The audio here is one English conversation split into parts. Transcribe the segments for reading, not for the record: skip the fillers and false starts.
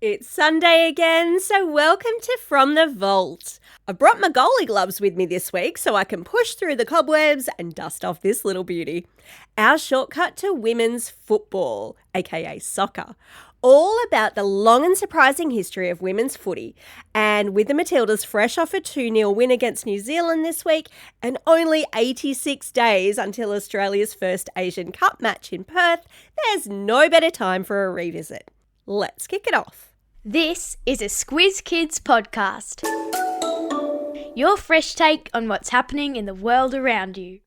It's Sunday again, so welcome to From the Vault. I brought my goalie gloves with me this week so I can push through the cobwebs and dust off this little beauty. Our shortcut to women's football, aka soccer. All about the long and surprising history of women's footy. And with the Matildas fresh off a 2-0 win against New Zealand this week and only 86 days until Australia's first Asian Cup match in Perth, there's no better time for a revisit. Let's kick it off. This is a Squiz Kids podcast. Your fresh take on what's happening in the world around you.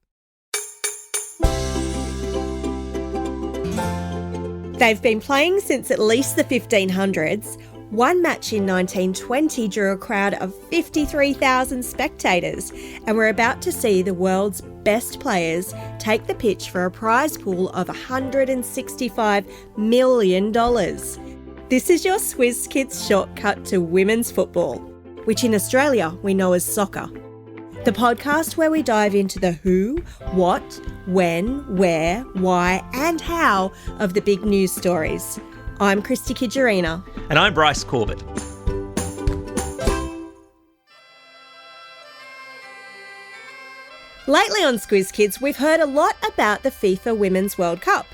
They've been playing since at least the 1500s. One match in 1920 drew a crowd of 53,000 spectators, and we're about to see the world's best players take the pitch for a prize pool of $165 million. This is your Squiz Kids shortcut to women's football, which in Australia we know as soccer. The podcast where we dive into the who, what, when, where, why and how of the big news stories. I'm Christy Kidgerina. And I'm Bryce Corbett. Lately on Squiz Kids, we've heard a lot about the FIFA Women's World Cup.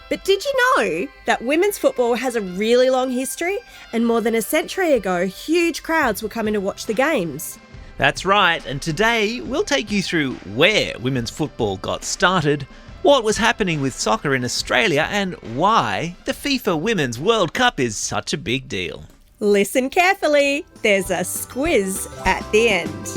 But did you know that women's football has a really long history? And more than a century ago, huge crowds were coming to watch the games. That's right, and today we'll take you through where women's football got started, what was happening with soccer in Australia, and why the FIFA Women's World Cup is such a big deal. Listen carefully, there's a squiz at the end.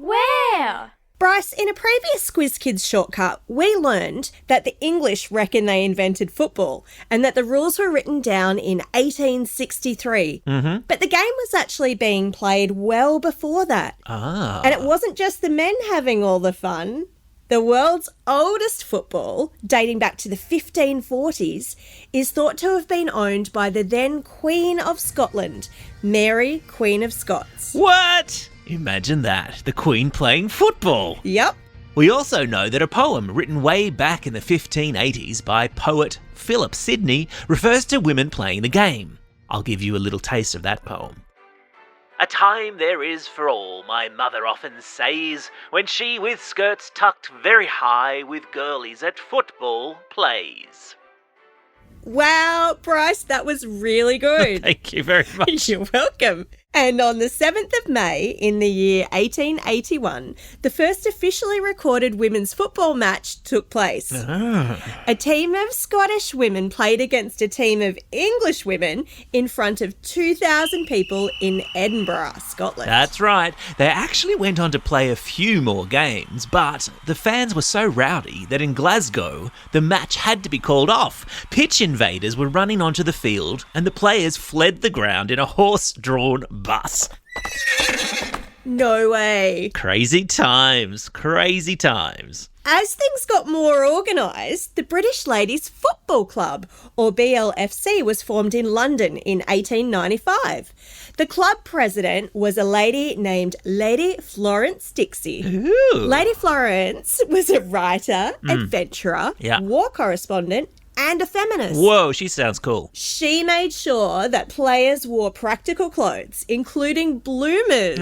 Where? Bryce, in a previous Squiz Kids shortcut, we learned that the English reckon they invented football and that the rules were written down in 1863. But the game was actually being played well before that. And it wasn't just the men having all the fun. The world's oldest football, dating back to the 1540s, is thought to have been owned by the then Queen of Scotland, Mary, Queen of Scots. What? Imagine that, the Queen playing football. Yep. We also know that a poem written way back in the 1580s by poet Philip Sidney refers to women playing the game. I'll give you a little taste of that poem. A time there is for all, my mother often says, when she with skirts tucked very high with girlies at football plays. Wow, Bryce, that was really good. Thank you very much. You're welcome. And on the 7th of May in the year 1881, the first officially recorded women's football match took place. A team of Scottish women played against a team of English women in front of 2,000 people in Edinburgh, Scotland. That's right. They actually went on to play a few more games, but the fans were so rowdy that in Glasgow, the match had to be called off. Pitch invaders were running onto the field and the players fled the ground in a horse-drawn bus. No way. Crazy times. As things got more organised, the British Ladies Football Club, or BLFC, was formed in London in 1895. The club president was a lady named Lady Florence Dixie. Ooh. Lady Florence was a writer, adventurer, war correspondent, and a feminist. Whoa, she sounds cool. She made sure that players wore practical clothes, including bloomers.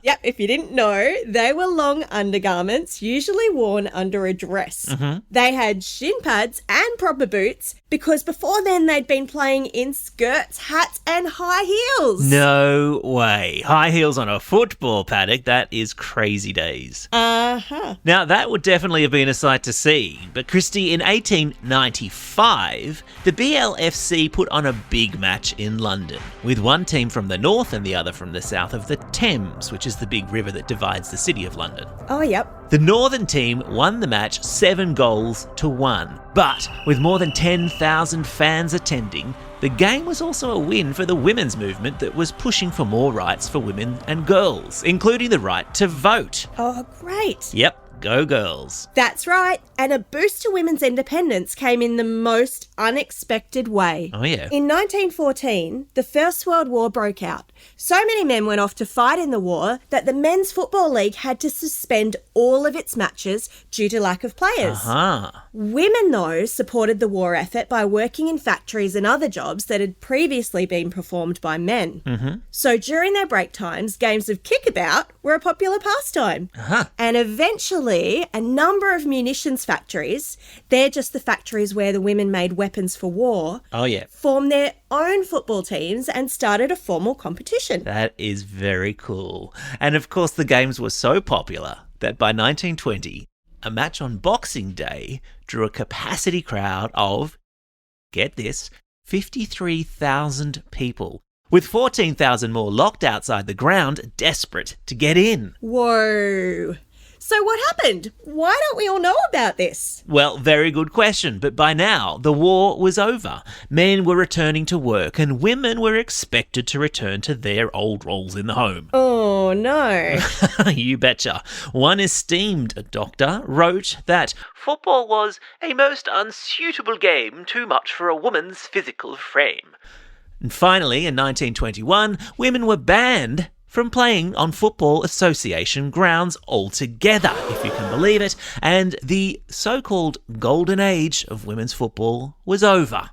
Yep, if you didn't know, they were long undergarments, usually worn under a dress. They had shin pads and proper boots because before then they'd been playing in skirts, hats and high heels. No way. High heels on a football paddock, that is crazy days. Now, that would definitely have been a sight to see. But Christy, in 1895, the BLFC put on a big match in London, with one team from the north and the other from the south of the Thames, which is the big river that divides the city of London. Oh, yep. The northern team won the match 7-1, but with more than 10,000 fans attending, the game was also a win for the women's movement that was pushing for more rights for women and girls, including the right to vote. Oh, great. Yep. Go girls. That's right, and a boost to women's independence came in the most unexpected way. Oh, yeah. In 1914, the First World War broke out. So many men went off to fight in the war that the Men's Football League had to suspend all of its matches due to lack of players. Women, though, supported the war effort by working in factories and other jobs that had previously been performed by men. So during their break times, games of kickabout were a popular pastime. And eventually, a number of munitions factories, they're just the factories where the women made weapons for war, formed their own football teams and started a formal competition. That is very cool. And of course, the games were so popular that by 1920, a match on Boxing Day drew a capacity crowd of, get this, 53,000 people, with 14,000 more locked outside the ground, desperate to get in. Whoa. So what happened? Why don't we all know about this? Well, very good question, but by now the war was over. Men were returning to work and women were expected to return to their old roles in the home. Oh, no. You betcha. One esteemed doctor wrote that football was a most unsuitable game, too much for a woman's physical frame. And finally, in 1921, women were banned from playing on Football Association grounds altogether, if you can believe it, and the so-called golden age of women's football was over.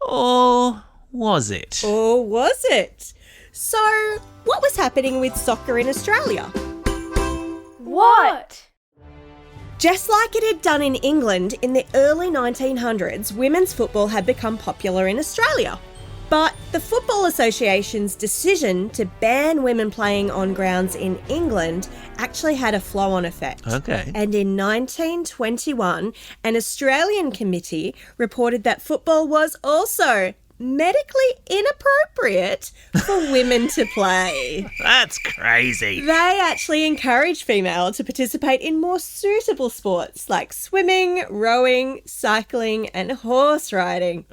Or was it? Or was it? So, what was happening with soccer in Australia? What? Just like it had done in England in the early 1900s, women's football had become popular in Australia. But the Football Association's decision to ban women playing on grounds in England actually had a flow-on effect. Okay. And in 1921, an Australian committee reported that football was also medically inappropriate for women to play. That's crazy. They actually encouraged females to participate in more suitable sports like swimming, rowing, cycling, and horse riding.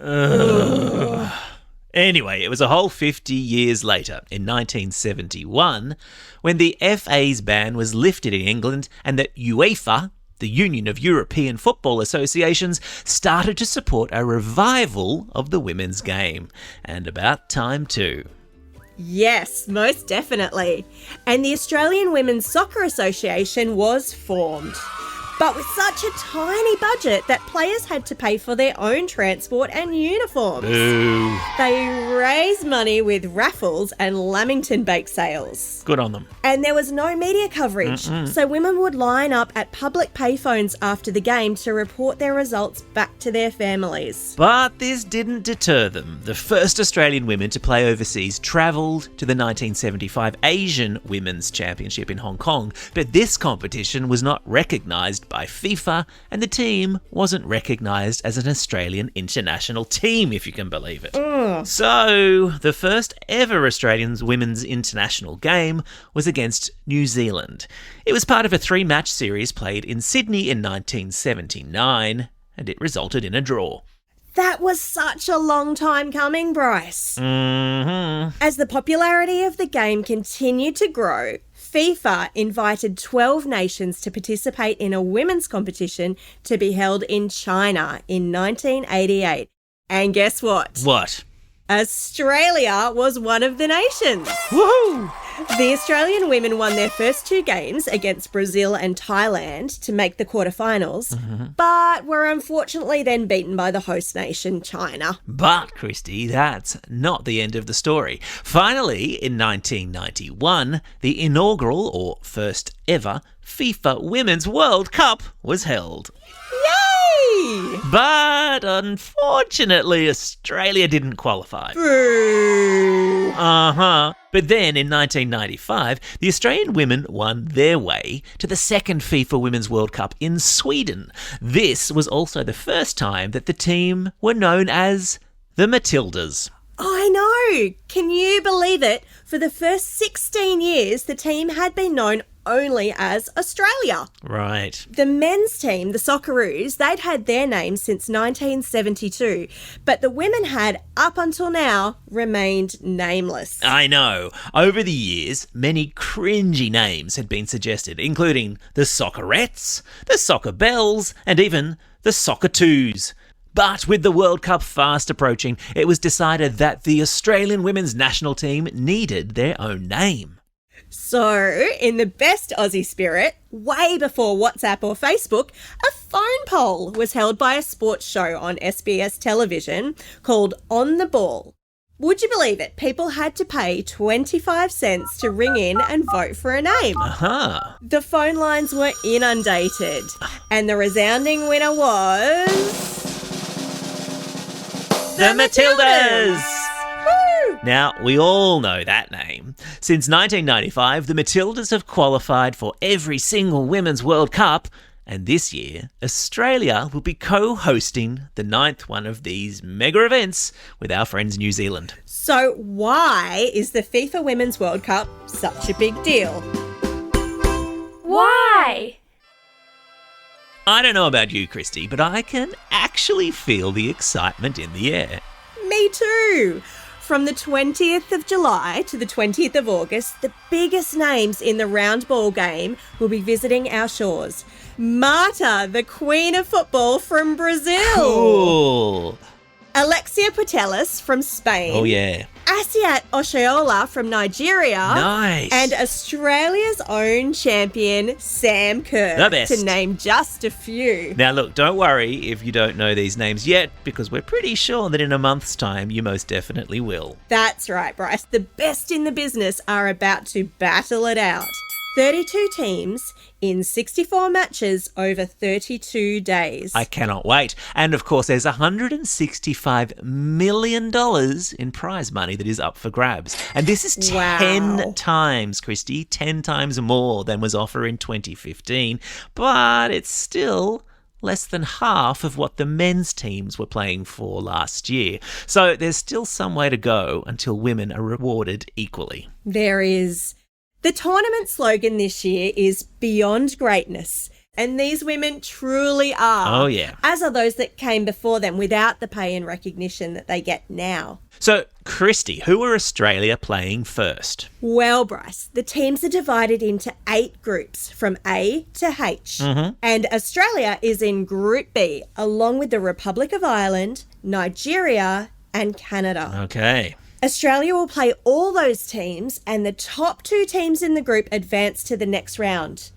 Anyway, it was a whole 50 years later, in 1971, when the FA's ban was lifted in England and that UEFA, the Union of European Football Associations, started to support a revival of the women's game. And about time too. Yes, most definitely. And the Australian Women's Soccer Association was formed. But with such a tiny budget that players had to pay for their own transport and uniforms. Boo. They raised money with raffles and Lamington bake sales. Good on them. And there was no media coverage, so women would line up at public payphones after the game to report their results back to their families. But this didn't deter them. The first Australian women to play overseas travelled to the 1975 Asian Women's Championship in Hong Kong, but this competition was not recognised by FIFA, and the team wasn't recognised as an Australian international team, if you can believe it. So, the first ever Australian women's international game was against New Zealand. It was part of a 3-match series played in Sydney in 1979, and it resulted in a draw. That was such a long time coming, Bryce. As the popularity of the game continued to grow, FIFA invited 12 nations to participate in a women's competition to be held in China in 1988. And guess what? What? Australia was one of the nations. Woohoo! The Australian women won their first 2 games against Brazil and Thailand to make the quarterfinals, but were unfortunately then beaten by the host nation, China. But, Christy, that's not the end of the story. Finally, in 1991, the inaugural, or first ever, FIFA Women's World Cup was held. Yay! But unfortunately, Australia didn't qualify. Boo! But then in 1995, the Australian women won their way to the second FIFA Women's World Cup in Sweden. This was also the first time that the team were known as the Matildas. I know! Can you believe it? For the first 16 years, the team had been known only as Australia. Right. The men's team, the Socceroos, they'd had their name since 1972, but the women had, up until now, remained nameless. I know. Over the years, many cringy names had been suggested, including the Soccerettes, the Soccer Bells, and even the Soccer-Twos. But with the World Cup fast approaching, it was decided that the Australian women's national team needed their own name. So, in the best Aussie spirit, way before WhatsApp or Facebook, a phone poll was held by a sports show on SBS television called On the Ball. Would you believe it? People had to pay 25 cents to ring in and vote for a name. The phone lines were inundated, and the resounding winner was... The Matildas! Woo! Now, we all know that name. Since 1995, the Matildas have qualified for every single Women's World Cup, and this year, Australia will be co-hosting the 9th one of these mega events with our friends New Zealand. So why is the FIFA Women's World Cup such a big deal? Why? I don't know about you, Christy, but I can actually feel the excitement in the air. Me too! From the 20th of July to the 20th of August, the biggest names in the round ball game will be visiting our shores. Marta, the Queen of Football from Brazil. Cool. Alexia Putellas from Spain. Oh, yeah. Asiat Oshoala from Nigeria. Nice. And Australia's own champion, Sam Kerr. The best. To name just a few. Now, look, don't worry if you don't know these names yet, because we're pretty sure that in a month's time you most definitely will. That's right, Bryce. The best in the business are about to battle it out. 32 teams in 64 matches over 32 days. I cannot wait. And of course, there's $165 million in prize money that is up for grabs. And this is 10 times, Christy, 10 times more than was offered in 2015. But it's still less than half of what the men's teams were playing for last year. So there's still some way to go until women are rewarded equally. There is. The tournament slogan this year is Beyond Greatness, and these women truly are. Oh, yeah. As are those that came before them without the pay and recognition that they get now. So, Christy, who are Australia playing first? Well, Bryce, the teams are divided into 8 groups from A to H. And Australia is in Group B, along with the Republic of Ireland, Nigeria, and Canada. Okay. Australia will play all those teams, and the top 2 teams in the group advance to the next round.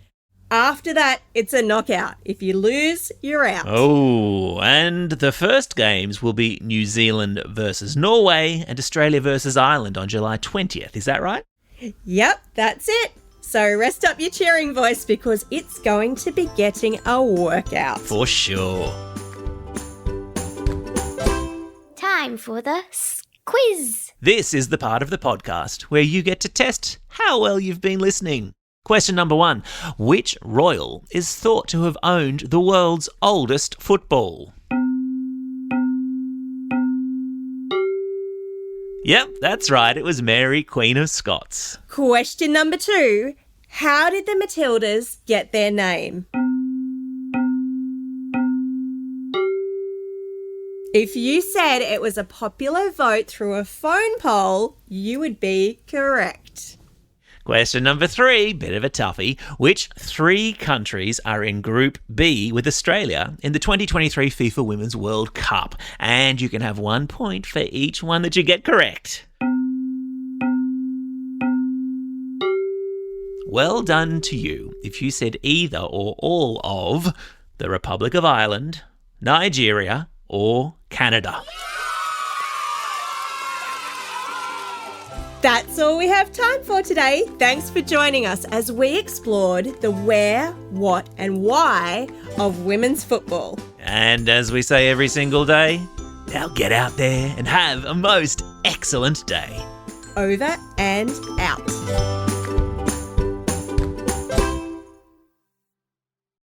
After that, it's a knockout. If you lose, you're out. Oh, and the first games will be New Zealand versus Norway and Australia versus Ireland on July 20th. Is that right? Yep, that's it. So rest up your cheering voice because it's going to be getting a workout. For sure. Time for the quiz. This is the part of the podcast where you get to test how well you've been listening. Question number 1. Which royal is thought to have owned the world's oldest football? Yep, that's right. It was Mary, Queen of Scots. Question number 2. How did the Matildas get their name? If you said it was a popular vote through a phone poll, you would be correct. Question number 3, bit of a toughie. Which 3 countries are in Group B with Australia in the 2023 FIFA Women's World Cup? And you can have 1 point for each one that you get correct. Well done to you if you said either or all of the Republic of Ireland, Nigeria, or Canada. That's all we have time for today. Thanks for joining us as we explored the where, what and why of women's football. And as we say every single day, now get out there and have a most excellent day. Over and out.